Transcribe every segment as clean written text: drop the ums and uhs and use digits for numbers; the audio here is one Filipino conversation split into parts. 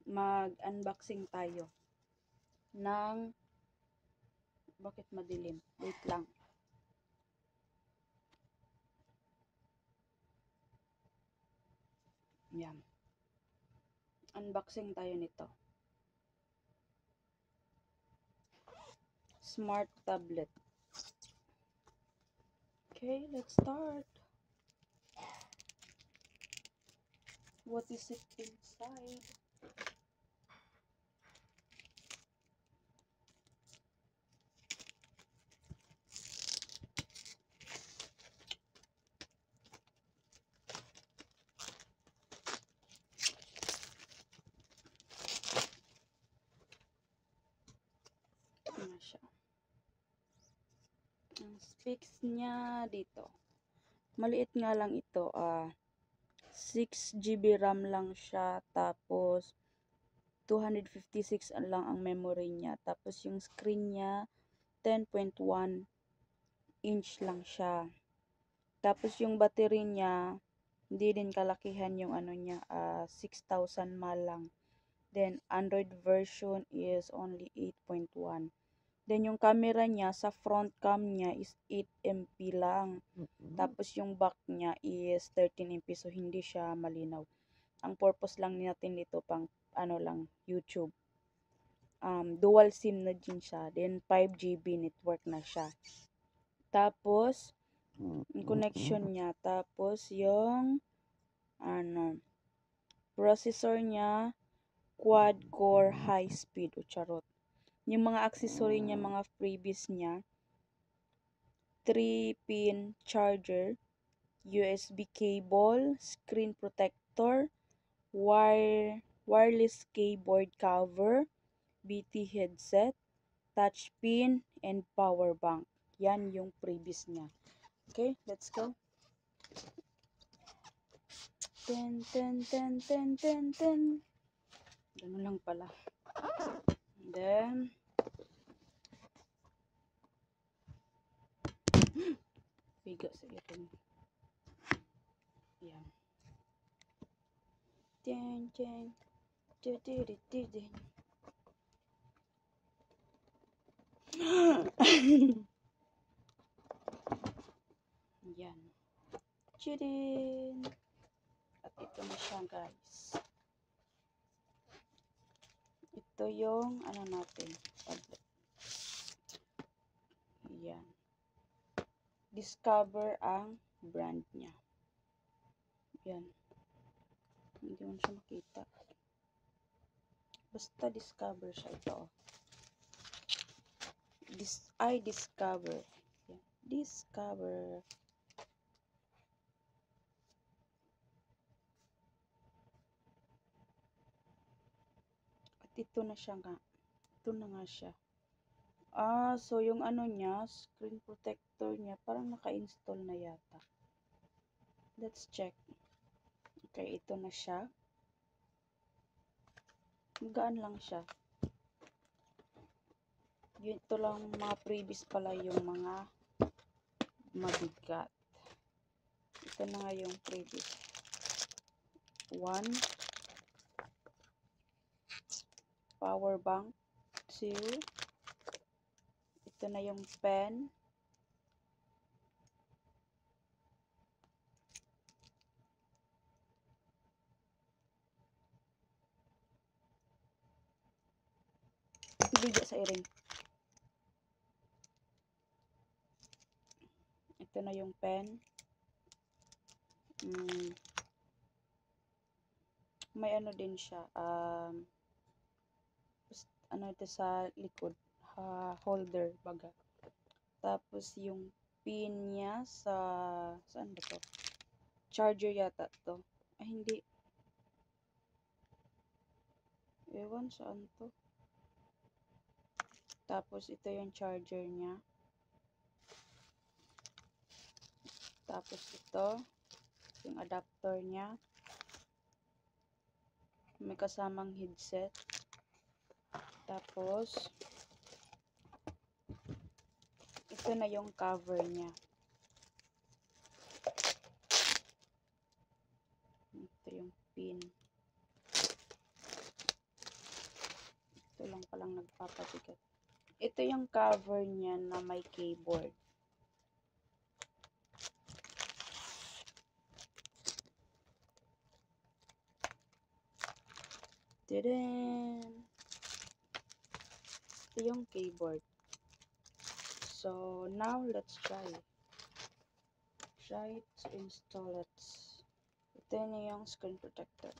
mag-unboxing tayo ng, bakit madilim? Wait lang. Yan. Unboxing tayo nito. Smart tablet. Okay, let's start. What is it inside? Ito na siya. Ang specs niya dito. Maliit nga lang ito. 6 GB RAM lang siya. Tapos 256 lang ang memory niya. Tapos yung screen niya 10.1 inch lang siya. Tapos yung battery niya hindi din kalakihan yung ano niya, 6,000 mAh lang. Then Android version is only 8.1. Then yung camera niya sa front cam niya is 8MP lang. Tapos yung back niya is 13MP, so hindi siya malinaw. Ang purpose lang natin dito pang ano lang, YouTube. Dual SIM na din siya. Then 5GB network na siya. Tapos yung connection niya, tapos yung processor niya quad core high speed, o charot. Yung mga accessory niya, mga freebies niya, 3-pin charger, USB cable, screen protector, wireless keyboard cover, BT headset, touch pin, and power bank. Yan yung freebies niya. Okay, let's go. Ten. Ganun lang pala. And then, biga sa itin. Yan. Ten. Yan. Chidin. At ito na siya, guys. Ito yung ano natin, tablet. Yan. Discover ang brand niya. Yan. Hindi mo siya makita. Basta Discover siya. Ito. I discover. Yan. Discover. At ito na siya nga. Ito na nga siya. So yung ano niya, screen protector niya, parang naka-install na yata. Let's check. Okay, ito na siya. Magaan lang siya. Ito lang mga previous pala yung mga mabigat. Ito na nga yung previous. 1. Power bank. 2. Ito na yung pen. Biga sa iring. Ito na yung pen. May ano din siya. Ano ito sa likod. Holder baga. Tapos yung pin niya sa saan ba to? Charger yata to. Ay, hindi. Ewan saan to. Tapos ito yung charger niya. Tapos ito yung adapter niya. May kasamang headset. Tapos ito na yung cover niya. Ito yung pin. napapabigat. Ito yung cover niya na may keyboard. Tadaan! Ito yung keyboard. So, now let's try. Try to install it. Ito na yung screen protector.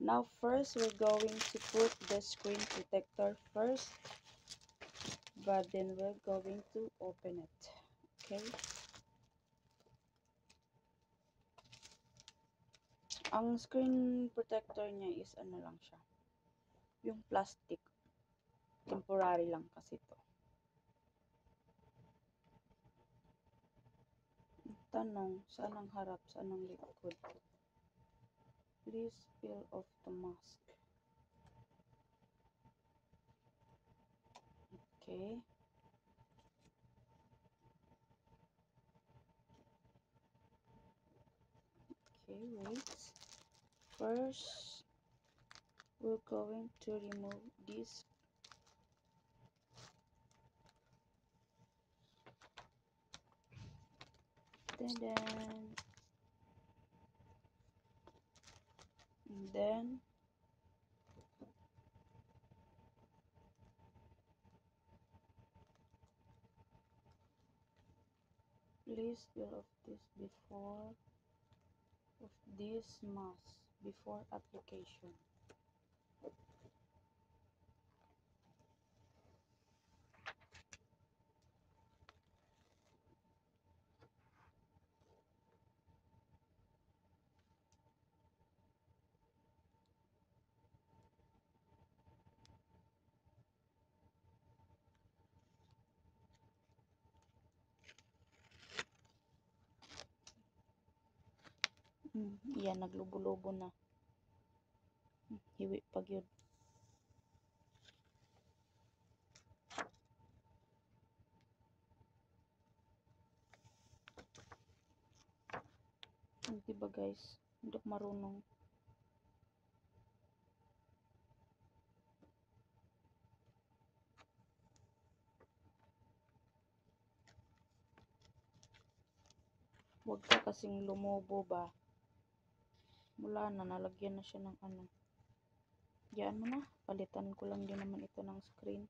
Now, first, we're going to put the screen protector first. But then we're going to open it. Okay? Ang screen protector niya is ano lang siya. Yung plastic. Temporary lang kasi to. Tanong, saan ang harap, saan ang likod? Please peel off the mask. Okay. Okay, wait. First, we're going to remove this. And then please peel off this before of this mask before application. Yan, naglubo-lubo na. Hiwi pag yun. Diba guys? Hindi ko marunong. Huwag ka kasing lumubo ba? Wala na, nalagyan na siya ng ano. Diyan mo na. Palitan ko lang din naman ito ng screen.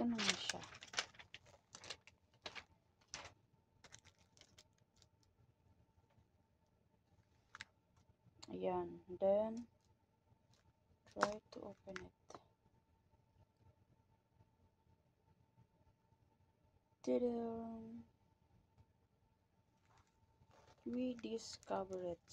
Ito na nga siya. Ayan. Then, try to open it. Ta-da! We discover it.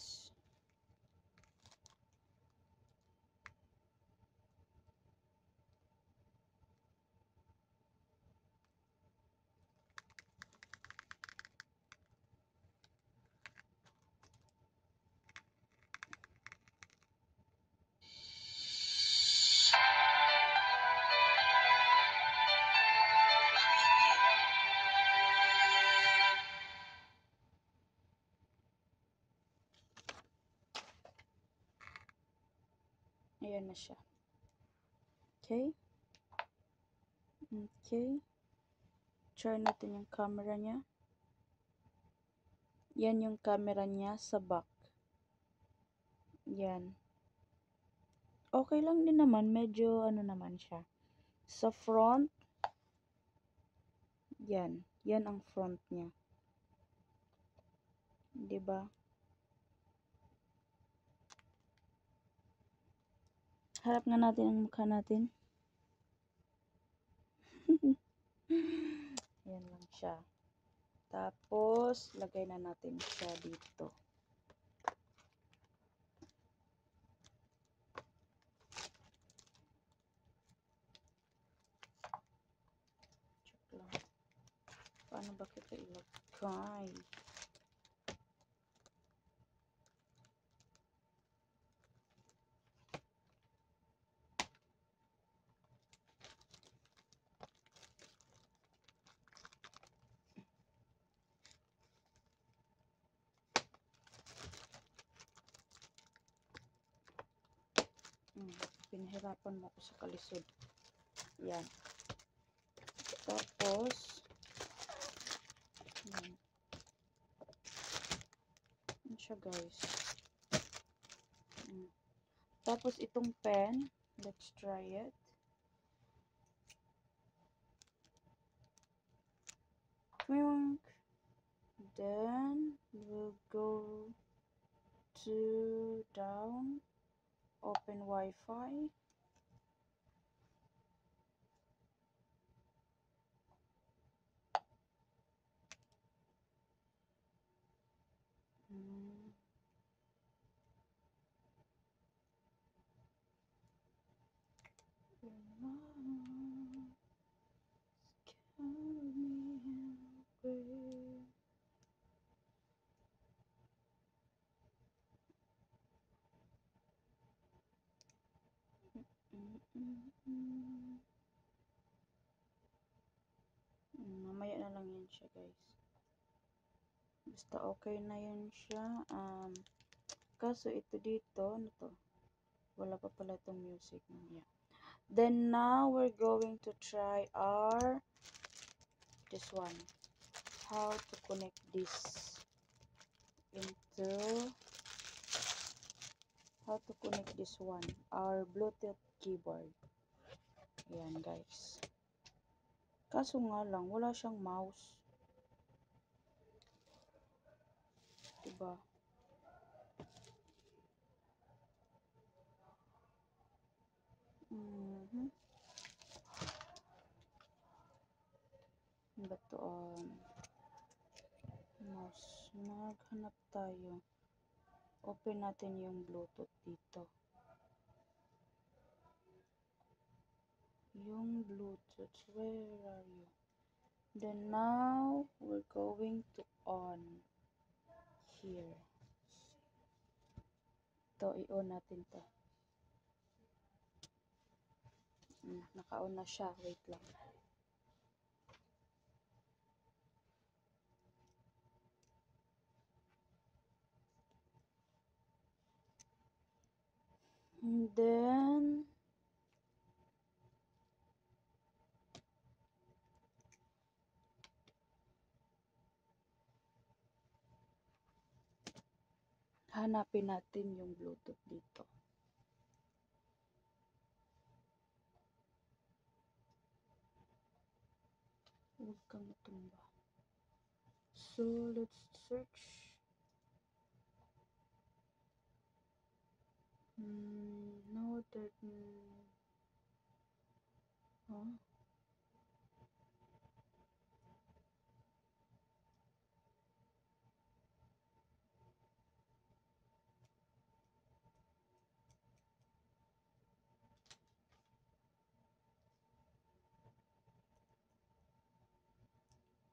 Ayan na siya. Okay? Okay. Try natin yung camera niya. Yan yung camera niya sa back. Yan. Okay lang din naman. Medyo ano naman siya. Sa front, yan. Yan ang front niya. Diba? Harap nga natin ang mukha natin. Yan lang siya. Tapos, lagay na natin siya dito. Paano ba kita ilagay? Pinahirapan mo ako sa kalisod. Yan. Tapos, yan. Yan siya, guys. Tapos, itong pen, let's try it. Then, we'll go to down, open Wi-Fi. Mamaya na lang yan siya, guys. Basta okay na yun siya. Kaso ito dito, ano to? Wala pa pala itong music. Yeah. Then now we're going to try this one. How to connect this into our Bluetooth keyboard. Ayan, guys. Kaso nga lang, wala siyang mouse. Diba? Ba't mouse? Maghanap tayo. Open natin yung Bluetooth dito. Yung Bluetooth, where are you? Then now, we're going to on here. Ito, i-on natin to. Naka-on na siya. Wait lang. And then, hanapin natin yung Bluetooth dito. Huwag kang matumba. So, let's search. No, that... Huh?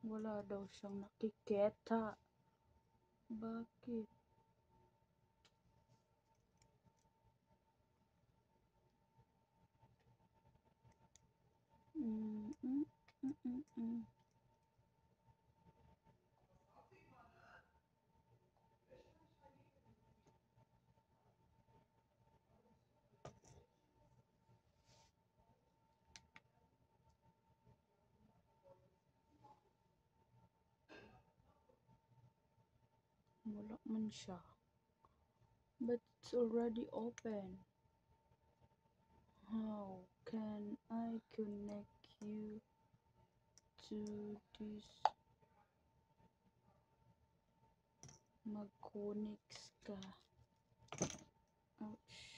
Wala daw siyang nakikita. Bakit? Wala man siya. But it's already open. How can I connect you to this? Mag-connect ka. Ouch.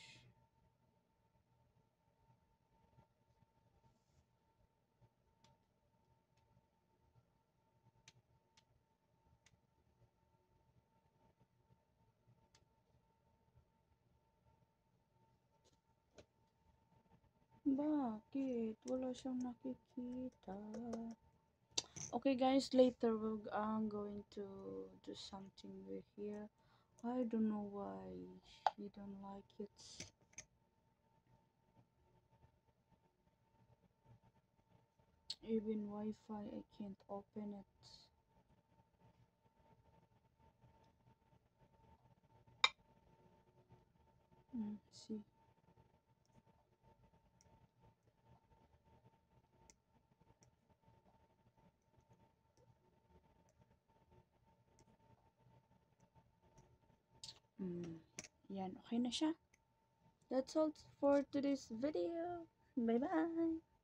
Bakit? Wala siyang nakikita. Okay guys, later I'm going to do something with here. I don't know why she don't like it. Even Wi-Fi I can't open it. See. Yan, okay na siya. That's all for today's video. Bye bye.